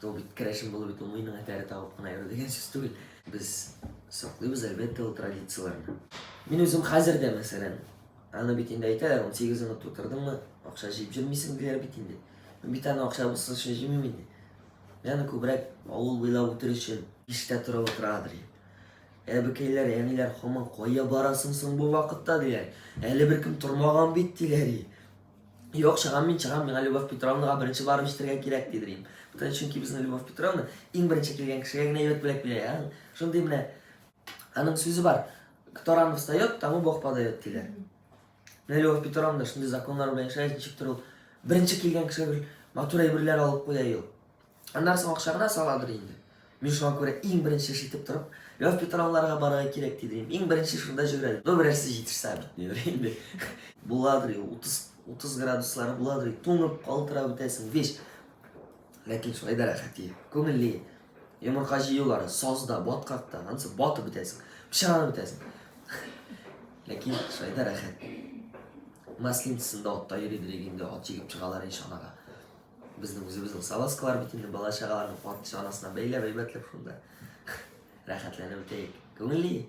Жол бүйтіп крашин болып өйтіп миыңа тәрі тауып қана беру деген сөз түгел. Біз сақтаймыз әлбетте ол традицияларны. Мен өзім қазір де мәселен аны битинде айтады, 18 минут отырдыңмы, ақша жеп жүрмейсің дилер битинде. Мен бит аны ақша болса үшін жемеймін де. Мен көбірек ауыл бойлап отыр үшін іште тұрып отырадыр. Әбікейлер, әнелер қоман қоя барасың бұл вақытта дилер. Әлі бір кім тұрмаған бит дилер. Yok шығам мен Любовь Петровнаға бірінші барып іштерге керек дедірейм. Бұтан чүнки біздің Любовь Петровна ең бірінші келген кішіге гіне өт білек біле. Шындай міне, аның сөзі бар. Кто рано встает, тому Бог подает дейлер. Міне Любовь Петровна шындай законлар білен шайыншік тұрыл. Бірінші келген кішіге матурай бірлер алып қоя ел. Андарсың ақшағына саладыр енді. Мен шуан көре ең бірінші шетіп тұрып, Любовь Петровналарға бараға керек дедірейм. Ең бірінші шында жүреді. До бірәрсі жетірса бітінеді. Бұладыр, 30 градуслары бұладыр, тоңып қалтыра бітесің, веш. Ләкин шойда рахати, көңілі. Емұрқа жиылары, созда, ботқақта, ансы боты бітесің, пішағаны бітесің. Ләкин шойда рахати. Маслинцісінде отта ередірегенде от жегіп шығалар ешанаға. Біздің өзіміздің саласкалар бітінде бала шағалардың қуатты шанасына бәйлеп әйбәтліп шында. Рахатләні өтейік. Көңілі.